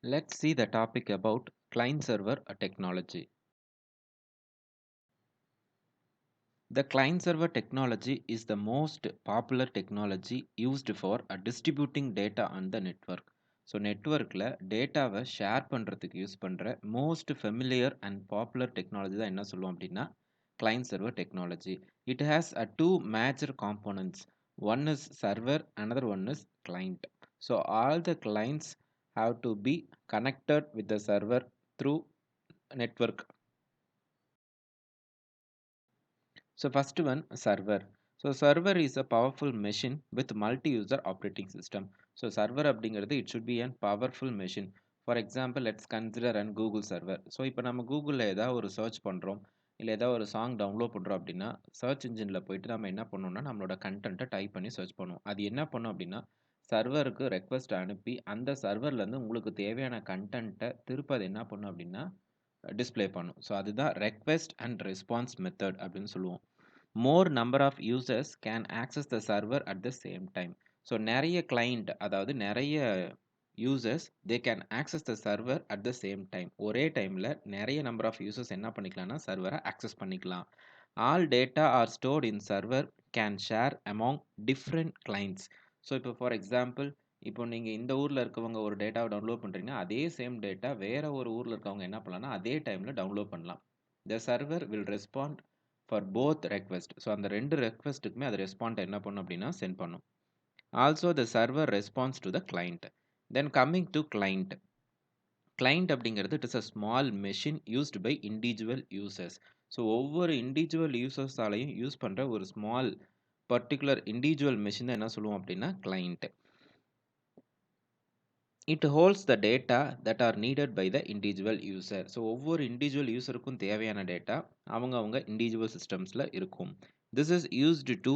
Let's see the topic about client server technology. The client server technology is the most popular technology used for distributing data on the network. So நெட்ஒர்க்கில் டேட்டாவை share பண்ணுறதுக்கு use பண்ணுற most familiar and popular technology தான் என்ன சொல்லுவோம் அப்படின்னா client server technology. It has two major components. One is server, another one is client. So all the clients have to be connected with the server through network. So first one, server. So server is a powerful machine with multi-user operating system. So server அப்படிங்கிறது it should be a powerful machine. For example, let's consider an Google server. So இப்போ நம்ம கூகுளில் ஏதாவது ஒரு search பண்ணுறோம் இல்லை ஏதாவது ஒரு சாங் டவுன்லோட் பண்ணுறோம் அப்படின்னா சர்ச் இன்ஜினில் போயிட்டு நம்ம என்ன பண்ணோம்னா நம்மளோட கண்டென்ட்டை டைப் பண்ணி சர்ச் பண்ணுவோம். அது என்ன பண்ணும் அப்படின்னா சர்வருக்கு ரெக்வஸ்ட் அனுப்பி அந்த சர்வர்லேருந்து உங்களுக்கு தேவையான கண்டென்ட்டை திருப்ப அது என்ன பண்ணும் அப்படின்னா டிஸ்ப்ளே பண்ணும். ஸோ அதுதான் ரெக்வெஸ்ட் அண்ட் ரெஸ்பான்ஸ் மெத்தட் அப்படின்னு சொல்லுவோம். More number of users can access the server at the same time. So நிறைய கிளைண்ட் அதாவது நிறைய users they can access the server at the same time. ஒரே டைமில் நிறைய நம்பர் ஆஃப் யூசர்ஸ் என்ன பண்ணிக்கலாம்னா சர்வரை ஆக்சஸ் பண்ணிக்கலாம். All data R stored in server can share among different clients. So இப்போ ஃபார் எக்ஸாம்பிள் இப்போ நீங்கள் இந்த ஊரில் இருக்கவங்க ஒரு டேட்டாவை டவுன்லோட் பண்ணுறீங்கன்னா அதே சேம் டேட்டா வேறு ஒரு ஊரில் இருக்கவங்க என்ன பண்ணலாம்னா அதே டைமில் டவுன்லோட் பண்ணலாம். த server will respond for both request. So அந்த ரெண்டு ரெக்வெஸ்ட்டுக்குமே அது ரெஸ்பாண்ட் என்ன பண்ணும் அப்படின்னா சென்ட் பண்ணும். Also the server response to the client. Then coming to client. Client அப்படிங்கிறது it is a small machine used by individual users. So ஒவ்வொரு individual யூசர்ஸாலையும் யூஸ் பண்ணுற ஒரு ஸ்மால் பர்டிகுலர் இண்டிவிஜுவல் மெஷின் தான் என்ன சொல்லுவோம் அப்படின்னா client. It holds the data that are needed by the individual user. So ஒவ்வொரு இண்டிவிஜுவல் யூசருக்கும் தேவையான டேட்டா அவங்க இண்டிவிஜுவல் சிஸ்டம்ஸில் இருக்கும். This is used to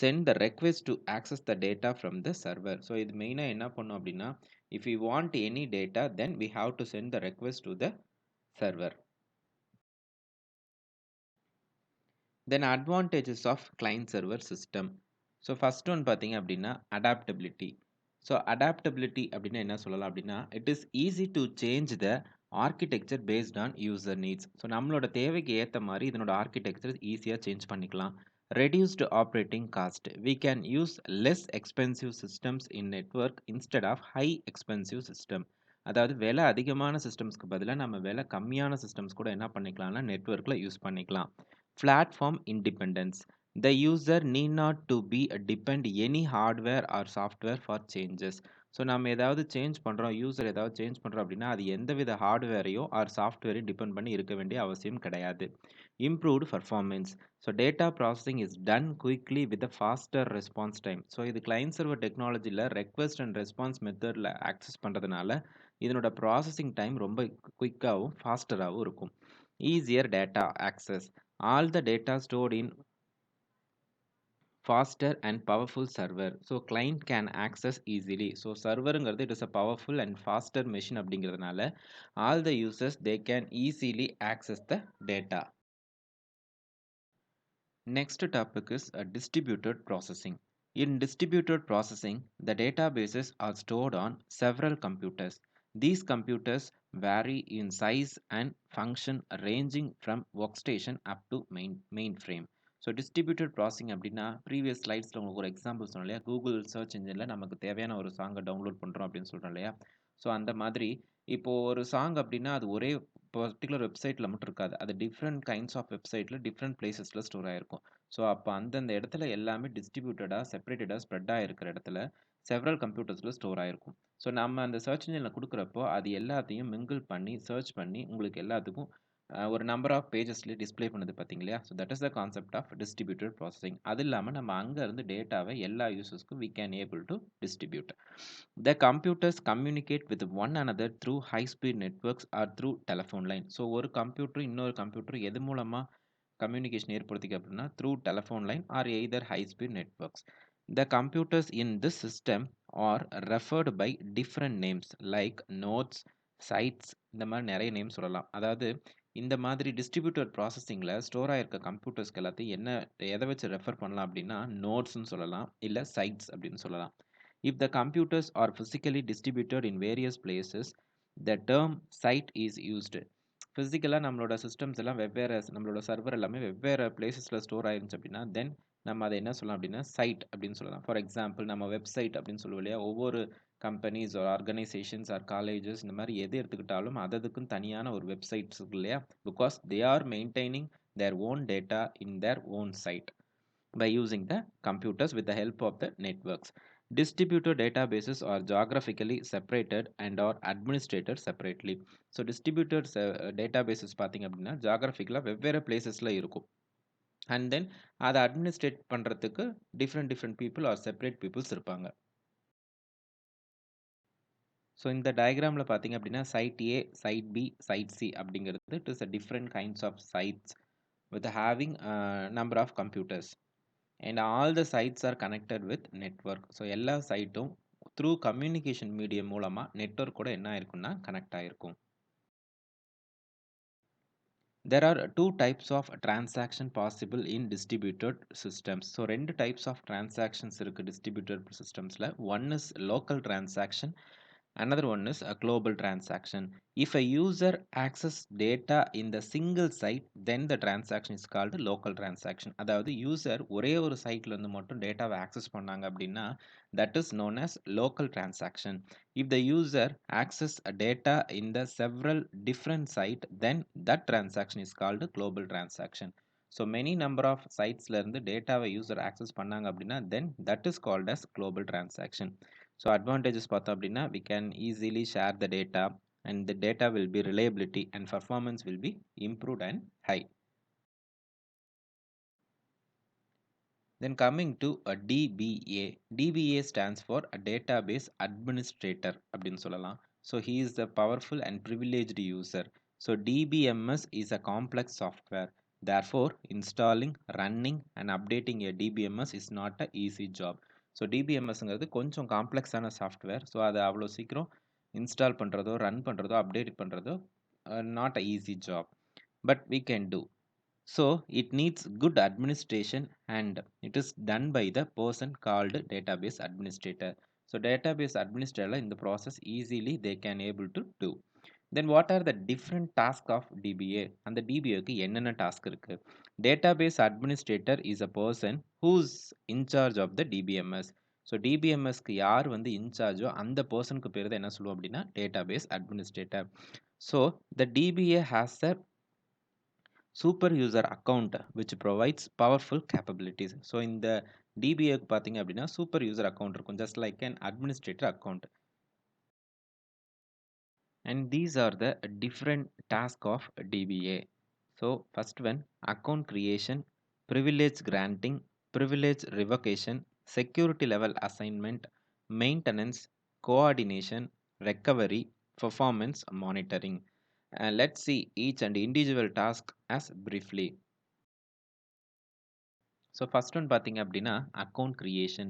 send the request to access the data from the server. So இது மெயினாக என்ன பண்ணும் அப்படின்னா if you want any data then we have to send the request to the server. Then advantages of client server system. So first one பார்த்தீங்க அப்படின்னா adaptability. So adaptability அப்படின்னா என்ன சொல்லலாம் அப்படின்னா it is easy to change the architecture based on user needs. So நம்மளோட தேவைக்கு ஏற்ற மாதிரி இதனோட ஆர்கிடெக்சர் ஈஸியாக சேஞ்ச் பண்ணிக்கலாம். Reduced operating cost. We can use less expensive systems in network instead of high expensive system. அதாவது விலை அதிகமான சிஸ்டம்ஸ்க்கு பதிலாக நம்ம விலை கம்மியான சிஸ்டம்ஸ் கூட என்ன பண்ணிக்கலாம்னா நெட்ஒர்க்கில் யூஸ் பண்ணிக்கலாம். Platform independence. The user need not to be depend any hardware or software for changes. So நம்ம ஏதாவது சேஞ்ச் பண்ணுறோம் யூசர் ஏதாவது சேஞ்ச் பண்ணுறோம் அப்படின்னா அது எந்தவித ஹார்ட்வேரையோ ஆர் சாஃப்ட்வேரையும் டிபெண்ட் பண்ணி இருக்க வேண்டிய அவசியம் கிடையாது. Improved performance. So data processing is done quickly with faster response time. So இது கிளைண்ட் சர்வர் டெக்னாலஜியில் ரெக்வெஸ்ட் அண்ட் ரெஸ்பான்ஸ் மெத்தடில் ஆக்சஸ் பண்ணுறதுனால இதனோட ப்ராசஸிங் டைம் ரொம்ப குயிக்காகவும் ஃபாஸ்டராகவும் இருக்கும். Easier data access. All the data stored in faster and powerful server. So client can access easily. So serverங்கிறது it is a powerful and faster machine அப்படிங்கிறதுனால all the users they can easily access the data. Next topic is distributed processing. In distributed processing, the databases are stored on several computers. These computers vary in size and function ranging from workstation up to mainframe. So distributed processing அப்படின்னா previous ஸ்லைட்ஸில் உங்களுக்கு ஒரு example சொன்னோம் இல்லையா, Google search இன்ஜினில் நமக்கு தேவையான ஒரு சாங்கை டவுன்லோட் பண்ணுறோம் அப்படின்னு சொல்கிறோம் இல்லையா. ஸோ அந்த மாதிரி இப்போது ஒரு சாங் அப்படின்னா அது ஒரே பர்டிகுலர் வெப்சைட்டில் மட்டும் இருக்காது, அது டிஃப்ரெண்ட் கைண்ட்ஸ் ஆஃப் வெப்சைட்டில் டிஃப்ரெண்ட் பிளேசஸில் ஸ்டோர் ஆகிருக்கும். ஸோ அப்போ அந்தந்த இடத்துல எல்லாமே டிஸ்ட்ரிபியூட்டடாக செப்பரேட்டடாக ஸ்ப்ரெட்டாக இருக்கிற இடத்துல செவரல் கம்ப்யூட்டர்ஸில் ஸ்டோர் ஆகிருக்கும். ஸோ நம்ம அந்த சர்ச் இன்ஜினில் கொடுக்குறப்போ அது எல்லாத்தையும் மிங்கிள் பண்ணி சர்ச் பண்ணி உங்களுக்கு எல்லாத்துக்கும் ஒரு நம்பர் ஆஃப் பேஜஸ்லேயே டிஸ்பிளே பண்ணுது பார்த்தீங்களா. So that is the concept of distributed processing. அது இல்லாமல் நம்ம அங்கேருந்து டேட்டாவை எல்லா யூசர்ஸ்க்கும் we can able to distribute. The computers communicate with one another through high speed networks or through telephone line. So ஒரு கம்ப்யூட்டர் இன்னொரு கம்ப்யூட்டர் எது மூலமாக கம்யூனிகேஷன் ஏற்படுத்திக்க அப்படின்னா through telephone line or either high speed networks. The computers in this system are referred by different names like nodes, sites, இந்த மாதிரி நிறைய name சொல்லலாம். அதாவது இந்த மாதிரி டிஸ்ட்ரிபியூட்டட் ப்ராசஸிங்கில் ஸ்டோர் ஆகிருக்க கம்ப்யூட்டர்ஸ்க்கு எல்லாத்தையும் எதை வச்சு ரெஃபர் பண்ணலாம் அப்படின்னா நோட்ஸ்ன்னு சொல்லலாம், இல்லை சைட்ஸ் அப்படின்னு சொல்லலாம். If the computers are physically distributed in various places the term site is used. ஃபிசிக்கலா நம்மளோட சிஸ்டம்ஸ் எல்லாம் வெவ்வேறு நம்மளோட சர்வர் எல்லாமே வெவ்வேறு பிளேஸஸ்ல ஸ்டோர் ஆயிருந்துச்சு அப்படின்னா, தென் நம்ம அதை என்ன சொல்லலாம் அப்படின்னா, சைட் அப்படின்னு சொல்லலாம். ஃபார் எக்ஸாம்பிள் நம்ம வெப்சைட் அப்படின்னு சொல்லுவோம் இல்லையா? ஒவ்வொரு companies or organisations or colleges இந்த மாதிரி எது எடுத்துக்கிட்டாலும் அததுக்குன்னு தனியான ஒரு வெப்சைட்ஸ் இருக்கு இல்லையா? Because they are maintaining their own data in their own site by using the computers with the help of the networks. Distributed databases are geographically separated and are administrated separately. So distributed databases பார்த்தீங்க அப்படின்னா ஜாகிரபிக்கலாக வெவ்வேறு பிளேசஸில் இருக்கும். And then அதை administrate பண்ணுறதுக்கு different people or separate peoples இருப்பாங்க. So இந்த டயக்ராமில் பார்த்தீங்க அப்படின்னா site A, site B, site C அப்படிங்கிறது it is a different kinds of sites with having a number of computers and all the sites are connected with network. So எல்லா சைட்டும் through communication medium மூலமாக network கூட என்ன ஆயிருக்குன்னா connect ஆயிருக்கும். There are two types of transaction possible in distributed systems. So ரெண்டு types of transactions இருக்கு distributed systemsல. One is local transaction, another one is a global transaction. If a user access data in the single site, then the transaction is called local transaction. அதாவது user ஒரே ஒரு சைட்ல இருந்து மட்டும் டேட்டாவை access பண்ணாங்க அப்படின்னா that is known as local transaction. If the user access a data in the several different site, then that transaction is called global transaction. So many number of sitesல இருந்து டேட்டாவை யூசர் ஆக்சஸ் பண்ணாங்க அப்படின்னா then that is called as global transaction. So advantages பார்த்தோம் அப்படின்னா we can easily share the data and the data will be reliability and performance will be improved and high. Then coming to a DBA. DBA stands for a database administrator அப்படின்னு சொல்லலாம். So he is the powerful and privileged user. So DBMS is a complex software. Therefore, installing, running and updating a DBMS is not a easy job. So டிபிஎம்எஸ்ங்கிறது கொஞ்சம் காம்ப்ளெக்ஸான software. So அதை அவ்வளோ சீக்கிரம் install பண்ணுறதோ run பண்ணுறதோ update பண்ணுறதோ not a easy job, but we can do. So it needs good administration and it is done by the person called database administrator. So database administrator in the process easily they can able to do. Then what are the different tasks of DBA? And the DBA க்கு என்னென்ன task இருக்கு? Database administrator is a person who's in charge of the DBMS. So டிபிஎம்எஸ்க்கு யார் வந்து இன்சார்ஜோ அந்த பர்சனுக்கு பேர் தான் என்ன சொல்லுவோம் அப்படின்னா database administrator. So the DBA has a super user account which provides powerful capabilities. So இந்த டிபிஏக்கு பார்த்தீங்க அப்படின்னா சூப்பர் யூசர் அக்கௌண்ட் இருக்கும், just like an administrator account. And these are the different tasks of DBA. So first one, account creation, privilege granting, privilege revocation, security level assignment, maintenance, coordination, recovery, performance monitoring. Let's see each and individual task as briefly. So first one பார்த்தீங்க அப்படின்னா account creation.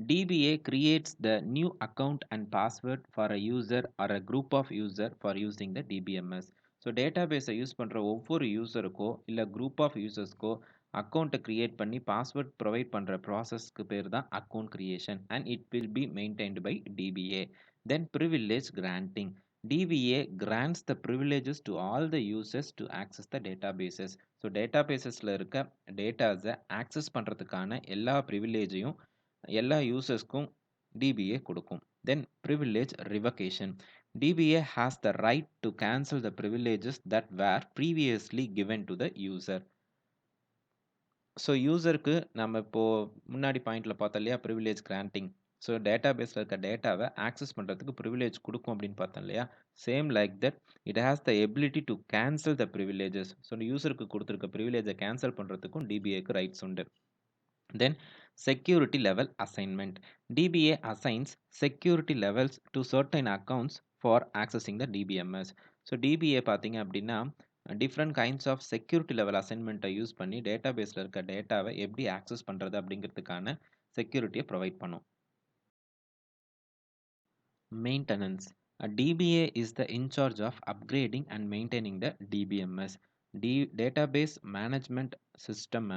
DBA creates the new account and password for a user or a group of user for using the DBMS. So டேட்டாபேஸை use பண்ணுற ஒவ்வொரு யூசருக்கோ இல்லை group of யூசர்ஸ்க்கோ அக்கௌண்ட்டை create பண்ணி password provide பண்ணுற ப்ராசஸ்க்கு பேர் தான் account creation and it will be maintained by DBA. Then privilege granting. DBA grants the privileges to all the users to access the databases. So டேட்டாபேஸஸில் இருக்க டேட்டாஸை ஆக்சஸ் பண்ணுறதுக்கான எல்லா ப்ரிவிலேஜையும் எல்லா யூசர்ஸ்க்கும் DBA கொடுக்கும். தென் privilege ரிவகேஷன். DBA has the right to cancel the privileges that were previously given to the user. So யூசருக்கு நம்ம இப்போது முன்னாடி பாயிண்டில் பார்த்தோம் இல்லையா ப்ரிவிலேஜ் கிராண்டிங். ஸோ டேட்டாபேஸில் இருக்க டேட்டாவை ஆக்சஸ் பண்ணுறதுக்கு ப்ரிவிலேஜ் கொடுக்கும் அப்படின்னு பார்த்தோம் இல்லையா, same like that it has the ability to cancel the privileges. So யூசருக்கு கொடுத்துருக்க ப்ரிவிலேஜை கேன்சல் பண்ணுறதுக்கும் டிபிஏக்கு ரைட்ஸ் உண்டு. Then security level assignment. DBA assigns security levels to certain accounts for accessing the DBMS. So DBA பார்த்தீங்க அப்படின்னா different kinds of security level அசைன்மெண்ட்டை use பண்ணி டேட்டாபேஸில் இருக்க டேட்டாவை எப்படி ஆக்சஸ் பண்ணுறது அப்படிங்கிறதுக்கான செக்யூரிட்டியை ப்ரொவைட் பண்ணும். Maintenance. A DBA is the in charge of upgrading and maintaining the DBMS. Database management system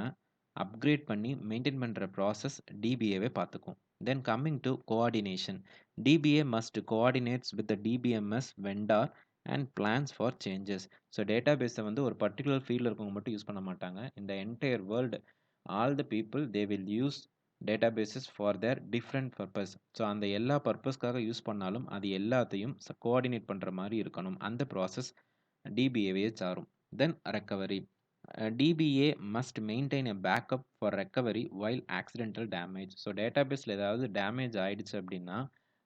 upgrade பண்ணி மெயின்டைன் பண்ணுற ப்ராசஸ் டிபிஏவே பார்த்துக்கும். Then coming to coordination, DBA must coordinates with the DBMS vendor and plans for changes. So டேட்டாபேஸை வந்து ஒரு particular ஃபீல்டில் இருக்கவங்க மட்டும் use பண்ண மாட்டாங்க. இந்த entire world all the people they will use databases for their different purpose. So அந்த எல்லா பர்பஸ்க்காக யூஸ் பண்ணாலும் அது எல்லாத்தையும் கோஆர்டினேட் பண்ணுற மாதிரி இருக்கணும். அந்த ப்ராசஸ் டிபிஏவையே சாரும். தென் recovery, DBA must maintain a backup for recovery while accidental damage. So டேட்டாபேஸில் ஏதாவது டேமேஜ் ஆயிடுச்சு அப்படின்னா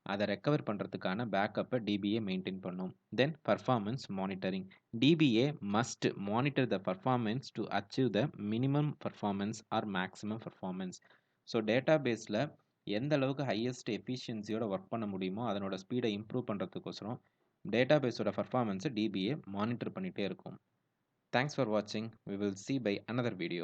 அதை ரெக்கவர் பண்ணுறதுக்கான பேக்கப்பை DBA மெயின்டைன் பண்ணும். Then performance monitoring, DBA must monitor the performance to achieve the minimum performance or maximum performance. So டேட்டாபேஸில் எந்த அளவுக்கு ஹையஸ்ட் எஃபிஷியன்சியோட ஒர்க் பண்ண முடியுமோ அதனோட ஸ்பீடை இம்ப்ரூவ் பண்ணுறதுக்கோசரம் டேட்டாபேஸோட பர்ஃபார்மன்ஸை DBA மானிட்டர் பண்ணிகிட்டே இருக்கும். Thanks for watching. We will see by another video.